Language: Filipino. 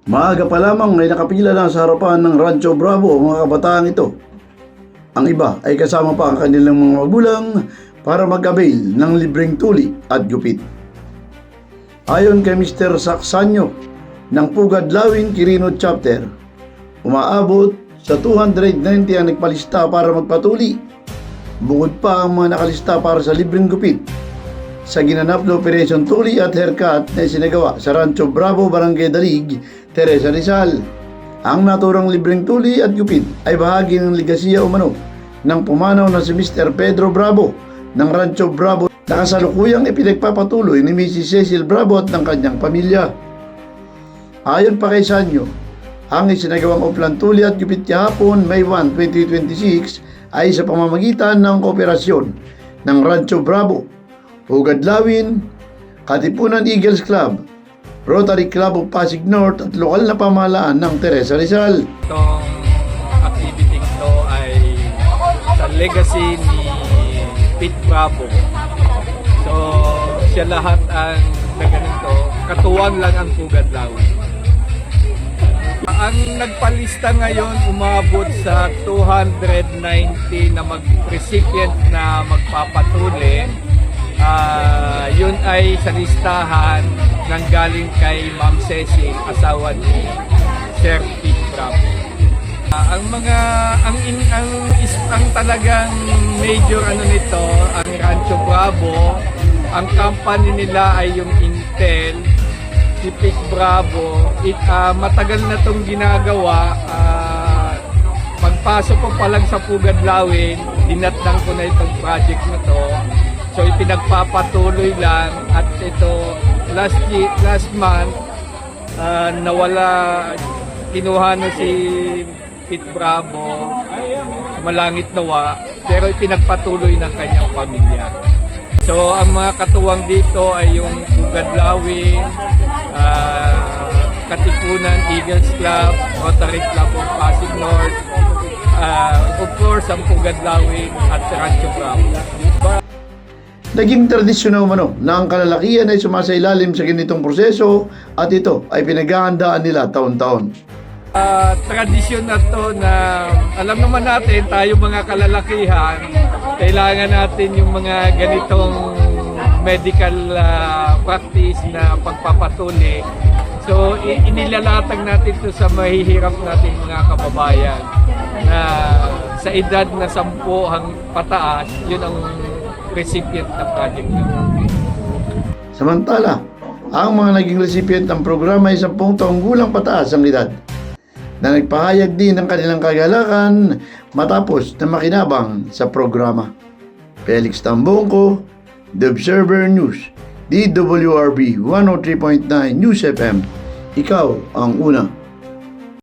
Maaga pa lamang ay nakapila na sa harapan ng Rancho Bravo ang mga kabataan ito. Ang iba ay kasama pa ang kanilang mga magulang para mag-avail ng libreng tuli at gupit. Ayon kay Mr. Saksanyo ng Pugad Lawin Quirino Chapter, umaabot sa 290 ang nagpalista para magpatuli. Bukod pa ang mga nakalista para sa libreng gupit sa ginanap na Operation Tuli at Haircut na isinagawa sa Rancho Bravo, Barangay Dalig, Teresa Rizal. Ang naturang libreng tuli at gupit ay bahagi ng ligasiya umano ng pumanaw na si Mr. Pedro Bravo ng Rancho Bravo na kasalukuyang ipinagpapatuloy ni Mrs. Cecil Bravo at ng kanyang pamilya. Ayon pa kay Sanyo, ang isinagawang uplan tuli at gupit kahapon May 1, 2026 ay sa pamamagitan ng kooperasyon ng Rancho Bravo, Pugad Lawin, Katipunan Eagles Club, Rotary Club of Pasig North at lokal na pamahalaan ng Teresa Rizal. Itong activity ito ay sa legacy ni Pete Bravo. So siya lahat ang naganito, katuwang lang ang Pugad Lawin. Ang nagpalista ngayon umabot sa 290 na recipient na magpapatuli. Yun ay sa listahan ng galing kay Ma'am Cecil, asawa ni Sir Pete Bravo. Ang talagang major nito, ang Rancho Bravo, ang company nila ay yung Intel. Si Pete Bravo, matagal na itong ginagawa. Pagpasok ko pa lang sa Pugad Lawin, dinatnang ko na itong project na to. So ipinagpapatuloy lang at ito last month nawala, kinuha na si Pete Bravo, malangit nawa, pero ipinagpatuloy ng kanyang pamilya. So ang mga katuwang dito ay yung Pugad Lawin, Katipunan Eagles Club, Rotary Club of Pasig North, of course ang Pugad Lawin at Rancho Bravo. Naging tradisyon na umano na ang kalalakihan ay sumasailalim sa ganitong proseso at ito ay pinaghahandaan nila taon-taon. Tradisyon na to na alam naman natin tayo mga kalalakihan, kailangan natin yung mga ganitong medical practice na pagpapatuli. So inilalatag natin to sa mahihirap natin mga kababayan na sa edad na 10 pataas, yun ang recipient ng project na. Samantala, ang mga naging recipient ng programa ay 10 taong gulang pataas ang edad na nagpahayag din ng kanilang kagalakan matapos na makinabang sa programa. Felix Tambongko, The Observer News, DWRB 103.9 News FM. Ikaw ang una.